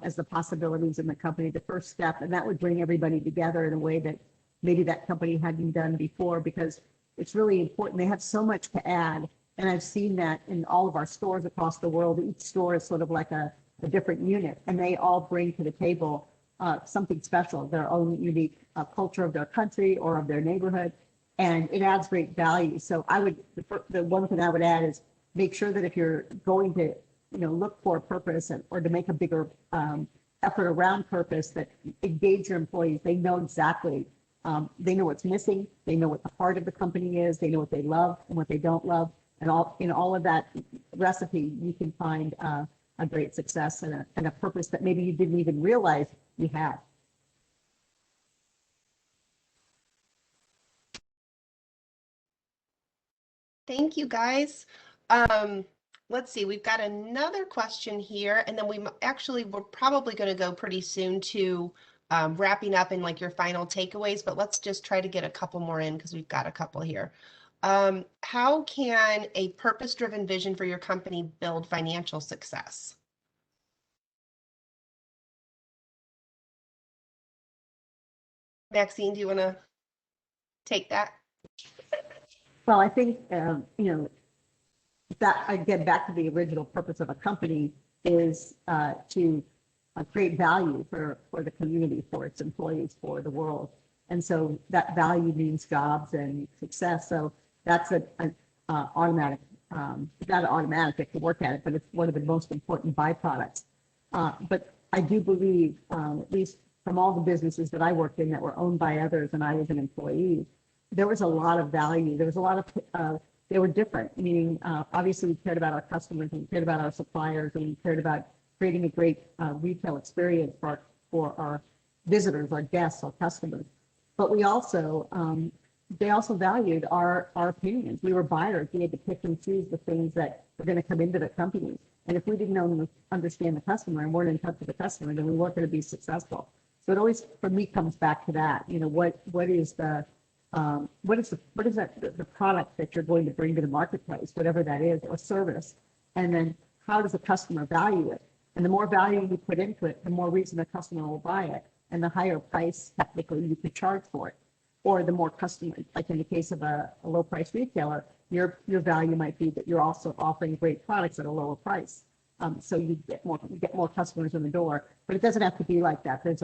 as the possibilities in the company, the first step, and that would bring everybody together in a way that maybe that company hadn't done before, because it's really important. They have so much to add. And I've seen that in all of our stores across the world. Each store is sort of like a different unit, and they all bring to the table something special, their own unique culture of their country or of their neighborhood, and it adds great value. So I would, the one thing I would add is make sure that if you're going to, look for a purpose or to make a bigger effort around purpose, that engage your employees. They know exactly, they know what's missing, they know what the heart of the company is, they know what they love and what they don't love, and all of that recipe, you can find a great success and a purpose that maybe you didn't even realize you had. Thank you, guys. Let's see, we've got another question here, and then we're probably going to go pretty soon to wrapping up in like your final takeaways, but let's just try to get a couple more in because we've got a couple here. How can a purpose-driven vision for your company build financial success? Maxine, do you want to take that? Well, I think, that I get back to the original purpose of a company is to create value for the community, for its employees, for the world. And so that value means jobs and success. So that's an automatic, not automatic, if you work at it, but it's one of the most important byproducts. But I do believe, at least from all the businesses that I worked in that were owned by others and I was an employee, there was a lot of value. There was a lot of, they were different, meaning obviously we cared about our customers and we cared about our suppliers and we cared about creating a great retail experience for our visitors, our guests, our customers. But we also, they also valued our opinions. We were buyers. We had to pick and choose the things that were going to come into the company. And if we didn't understand the customer and weren't in touch with the customer, then we weren't going to be successful. So it always, for me, comes back to that. What is the product that you're going to bring to the marketplace, whatever that is, or service, and then how does the customer value it? And the more value you put into it, the more reason the customer will buy it, and the higher price technically you could charge for it, or the more customer, like in the case of a low price retailer, your value might be that you're also offering great products at a lower price. So you get more customers in the door, but it doesn't have to be like that. There's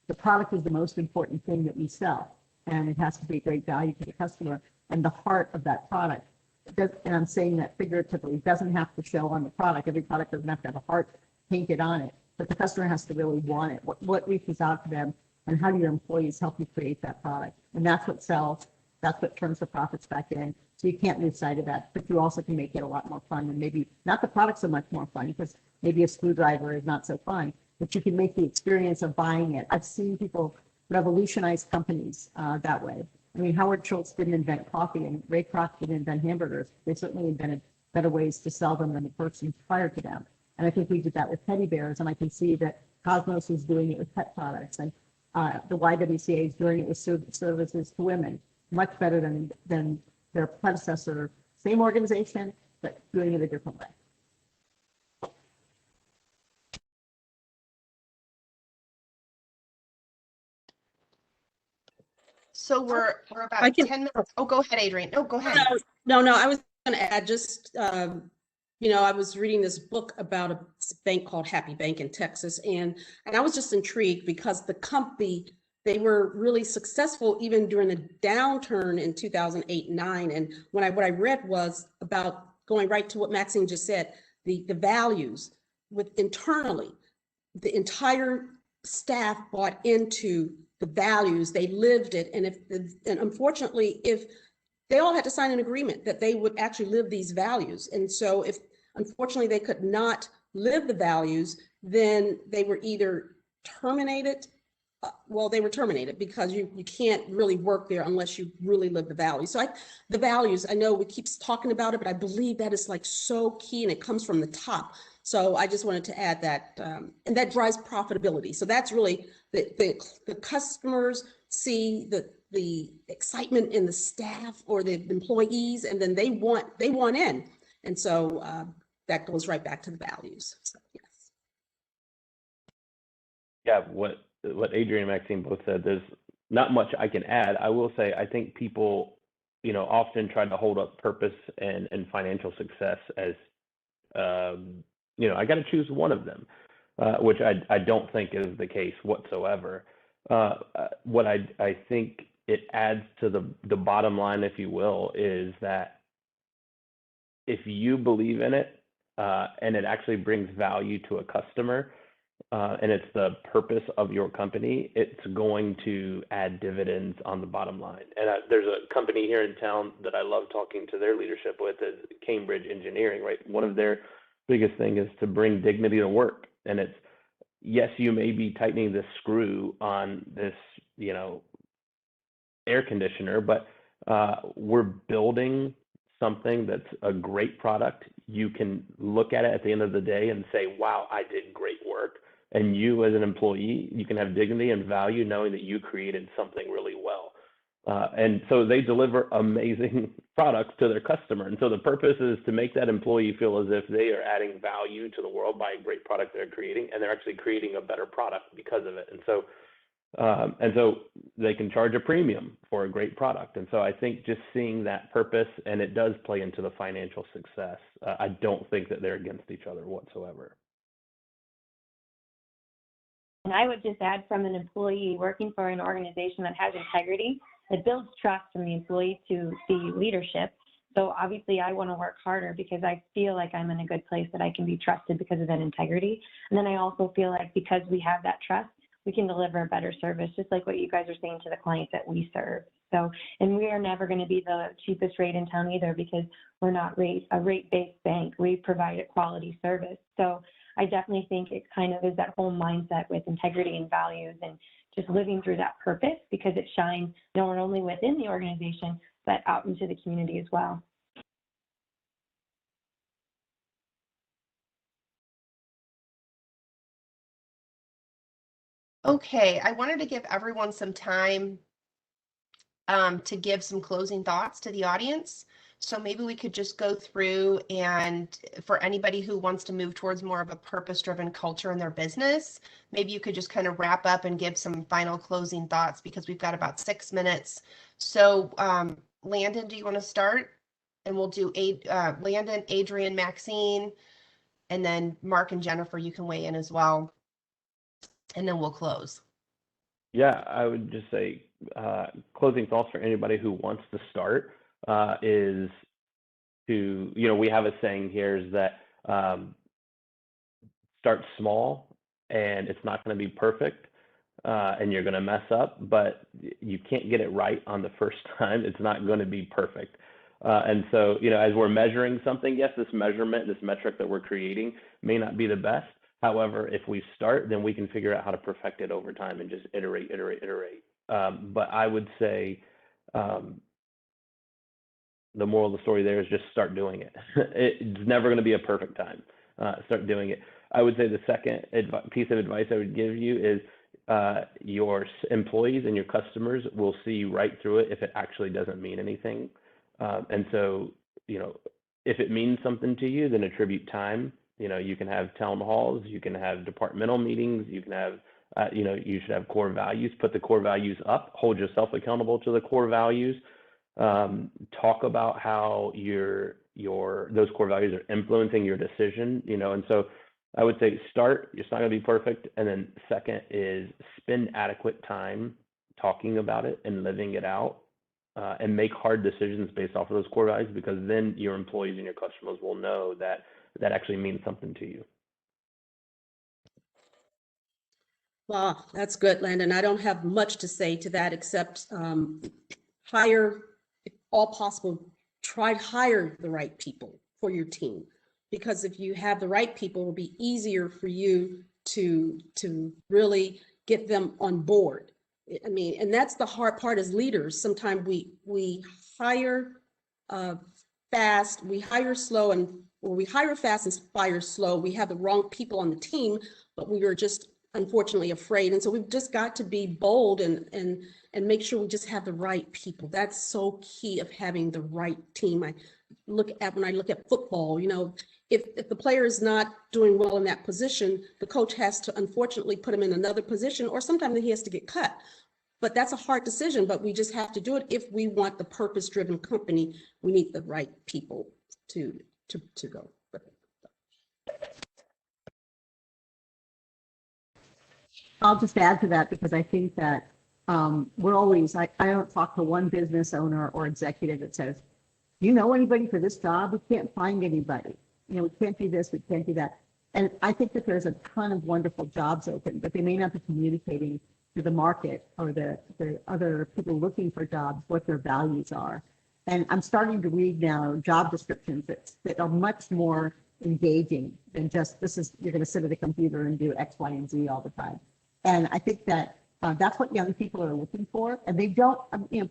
the product is the most important thing that we sell, and it has to be great value to the customer. And the heart of that product, and I'm saying that figuratively, doesn't have to show on the product. Every product doesn't have to have a heart painted on it, but the customer has to really want it. What reaches out to them, and how do your employees help you create that product? And that's what sells. That's what turns the profits back in. So you can't lose sight of that, but you also can make it a lot more fun, and maybe not the product so much more fun, because maybe a screwdriver is not so fun, but you can make the experience of buying it. I've seen people revolutionize companies that way. I mean, Howard Schultz didn't invent coffee, and Ray Kroc didn't invent hamburgers. They certainly invented better ways to sell them than the person prior to them. And I think we did that with teddy bears, and I can see that Cosmos is doing it with pet products, and the YWCA is doing it with services to women, much better than their predecessor, same organization, but doing it a different way. So we're I about can, 10 minutes. Oh, go ahead, Adrian. No, go ahead. no, I was going to add just, I was reading this book about a bank called Happy Bank in Texas, and I was just intrigued because the company, they were really successful even during the downturn in 2008-9. And what I read was about going right to what Maxine just said, the values with internally, the entire staff bought into the values, they lived it. And unfortunately, if they all had to sign an agreement that they would actually live these values. And so if unfortunately they could not live the values, then they were either terminated. They were terminated because you can't really work there unless you really live the values. So the values, I know we keep talking about it, but I believe that is like so key and it comes from the top. So I just wanted to add that, and that drives profitability. So that's really the customers see the excitement in the staff or the employees, and then they want in. And so that goes right back to the values. So, yes. Yeah, what Adrian and Maxine both said, there's not much I can add. I will say, I think people, often try to hold up purpose and financial success as, I got to choose one of them, which I don't think is the case whatsoever. What I think it adds to the bottom line, if you will, is that if you believe in it and it actually brings value to a customer, and it's the purpose of your company, it's going to add dividends on the bottom line. And there's a company here in town that I love talking to their leadership with, is Cambridge Engineering, right? One of their biggest thing is to bring dignity to work. And it's, yes, you may be tightening the screw on this, air conditioner, but we're building something that's a great product. You can look at it at the end of the day and say, wow, I did great work. And you as an employee, you can have dignity and value knowing that you created something really well. And so they deliver amazing products to their customer. And so the purpose is to make that employee feel as if they are adding value to the world by a great product they're creating, and they're actually creating a better product because of it. And so they can charge a premium for a great product. And so I think just seeing that purpose, and it does play into the financial success. I don't think that they're against each other whatsoever. And I would just add, from an employee working for an organization that has integrity, it builds trust from the employee to the leadership. So obviously I want to work harder because I feel like I'm in a good place, that I can be trusted because of that integrity. And then I also feel like because we have that trust, we can deliver a better service, just like what you guys are saying to the clients that we serve. So, and we are never going to be the cheapest rate in town either, because we're not a rate-based bank. We provide a quality service. So I definitely think it kind of is that whole mindset with integrity and values, and just living through that purpose, because it shines not only within the organization, but out into the community as well. Okay, I wanted to give everyone some time to give some closing thoughts to the audience. So maybe we could just go through, and for anybody who wants to move towards more of a purpose-driven culture in their business, maybe you could just kind of wrap up and give some final closing thoughts, because we've got about 6 minutes. So Landon, do you want to start? And we'll do Landon, Adrian, Maxine, and then Mark and Jennifer, you can weigh in as well. And then we'll close. Yeah, I would just say closing thoughts for anybody who wants to start is to, we have a saying here is that start small, and it's not going to be perfect, and you're going to mess up, but you can't get it right on the first time. It's not going to be perfect. And so, as we're measuring something, yes, this metric that we're creating may not be the best. However, if we start, then we can figure out how to perfect it over time and just iterate. But I would say the moral of the story there is just start doing it. It's never going to be a perfect time. Start doing it. I would say the second piece of advice I would give you is your employees and your customers will see right through it if it actually doesn't mean anything. And so, if it means something to you, then attribute time. You can have town halls, you can have departmental meetings, you can have You should have core values. Put the core values up. Hold yourself accountable to the core values. Talk about how those core values are influencing your decision. And so I would say start. It's not going to be perfect. And then second is spend adequate time talking about it and living it out, and make hard decisions based off of those core values, because then your employees and your customers will know that actually means something to you. Wow, that's good, Landon. I don't have much to say to that except hire, if all possible, hire the right people for your team. Because if you have the right people, it will be easier for you to really get them on board. I mean, and that's the hard part as leaders. Sometimes we hire fast, we hire slow, or we hire fast and fire slow. We have the wrong people on the team, but we are just unfortunately afraid. And so we've just got to be bold and make sure we just have the right people. That's so key of having the right team. When I look at football, if the player is not doing well in that position, the coach has to unfortunately put him in another position, or sometimes he has to get cut. But that's a hard decision, but we just have to do it. If we want the purpose-driven company, we need the right people to go. I'll just add to that, because I think that we're always, I don't talk to one business owner or executive that says, do you know anybody for this job? We can't find anybody. We can't do this, we can't do that. And I think that there's a ton of wonderful jobs open, but they may not be communicating to the market or the other people looking for jobs what their values are. And I'm starting to read now job descriptions that are much more engaging than just, you're going to sit at a computer and do X, Y, and Z all the time. And I think that that's what young people are looking for. And they don't,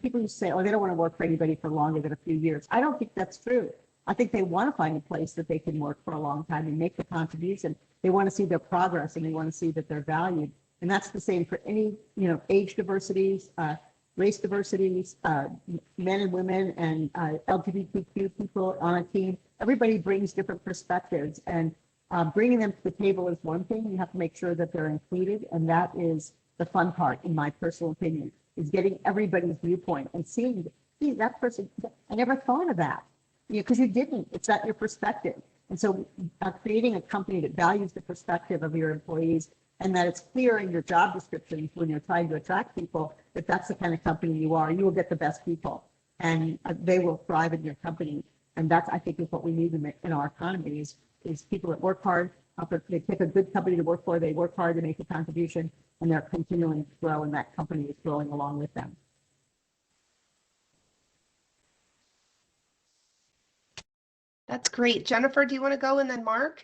people who say, oh, they don't want to work for anybody for longer than a few years. I don't think that's true. I think they want to find a place that they can work for a long time and make the contribution. They want to see their progress, and they want to see that they're valued. And that's the same for any, age diversities, race diversities, men and women, and LGBTQ people on a team. Everybody brings different perspectives, and bringing them to the table is one thing. You have to make sure that they're included, and that is the fun part, in my personal opinion, is getting everybody's viewpoint and seeing, that person, I never thought of that, because you didn't. It's not your perspective. And so creating a company that values the perspective of your employees, and that it's clear in your job descriptions when you're trying to attract people that that's the kind of company you are. You will get the best people, and they will thrive in your company. And that's, I think, is what we need in our economy is people that work hard. They pick a good company to work for. They work hard to make a contribution, and they're continuing to grow, and that company is growing along with them. That's great. Jennifer, do you want to go, and then Mark?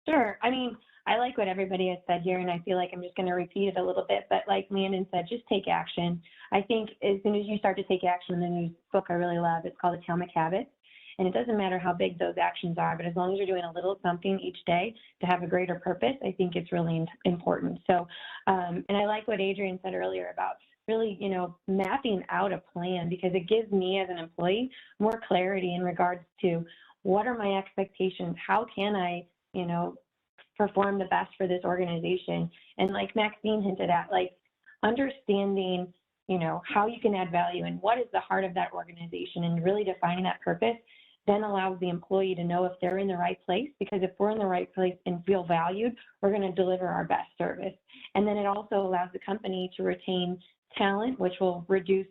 Sure. I mean, I like what everybody has said here, and I feel like I'm just going to repeat it a little bit, but like Landon said, just take action. I think as soon as you start to take action, the new book I really love, it's called Atomic Habits. And it doesn't matter how big those actions are, but as long as you're doing a little something each day to have a greater purpose, I think it's really important. So, and I like what Adrian said earlier about really, mapping out a plan, because it gives me as an employee more clarity in regards to what are my expectations? How can I, perform the best for this organization? And like Maxine hinted at, like understanding, how you can add value and what is the heart of that organization, and really defining that purpose then allows the employee to know if they're in the right place, because if we're in the right place and feel valued, we're going to deliver our best service. And then it also allows the company to retain talent, which will reduce,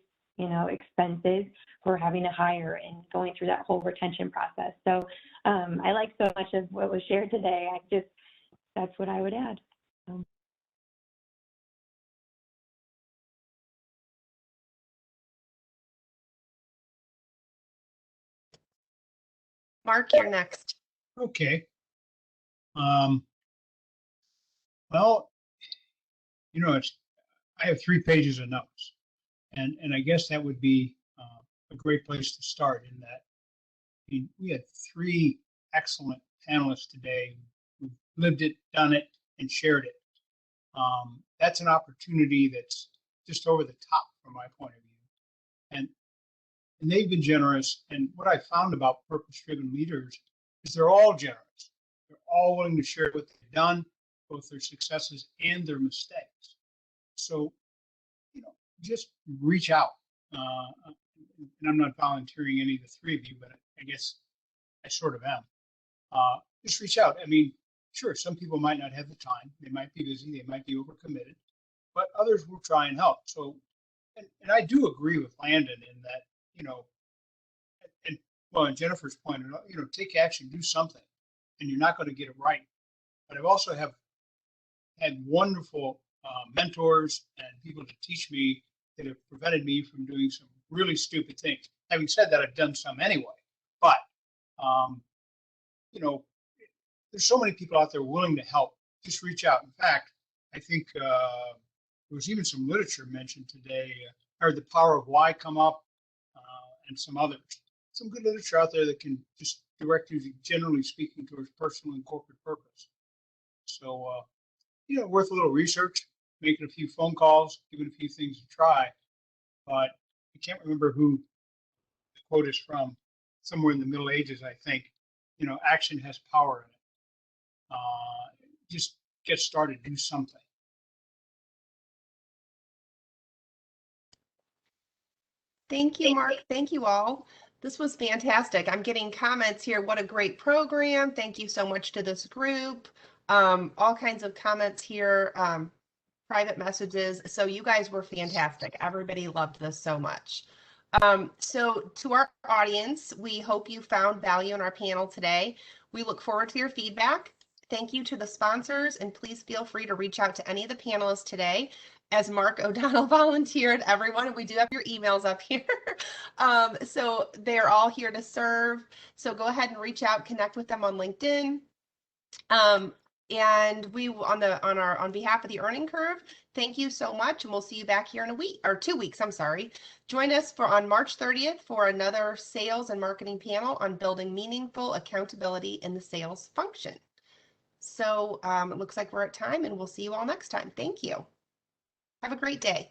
expenses for having to hire and going through that whole retention process. So I like so much of what was shared today. That's what I would add. Mark, you're next. Okay. Well, I have 3 pages of notes, and I guess that would be a great place to start. In that, we had 3 excellent panelists today who lived it, done it, and shared it. That's an opportunity that's just over the top from my point of view, and they've been generous. And what I found about purpose-driven leaders is they're all generous. They're all willing to share what they've done. both their successes and their mistakes. So, just reach out. And I'm not volunteering any of the three of you, but I guess I sort of am. Just reach out. I mean, sure, some people might not have the time. They might be busy. They might be overcommitted, but others will try and help. So, and I do agree with Landon in that, and well, and Jennifer's point, take action, do something, and you're not going to get it right. But I've also had wonderful mentors and people to teach me that have prevented me from doing some really stupid things. Having said that, I've done some anyway. But there's so many people out there willing to help. Just reach out. In fact, I think there was even some literature mentioned today. I heard The Power of Why come up, and some others. Some good literature out there that can just direct you, generally speaking, towards personal and corporate purpose. So, worth a little research, making a few phone calls, giving a few things a try. But I can't remember who the quote is from. Somewhere in the Middle Ages, I think. Action has power in it. Just get started, do something. Thank you, Mark. Thank you all. This was fantastic. I'm getting comments here. What a great program. Thank you so much to this group. All kinds of comments here, private messages. So you guys were fantastic. Everybody loved this so much. So to our audience, we hope you found value in our panel today. We look forward to your feedback. Thank you to the sponsors, and please feel free to reach out to any of the panelists today. As Mark O'Donnell volunteered, everyone, and we do have your emails up here. So they're all here to serve. So go ahead and reach out, connect with them on LinkedIn. And we on behalf of the Earning Curve, thank you so much, and we'll see you back here in a week or 2 weeks. I'm sorry. Join us on March 30th for another sales and marketing panel on building meaningful accountability in the sales function. So it looks like we're at time, and we'll see you all next time. Thank you. Have a great day.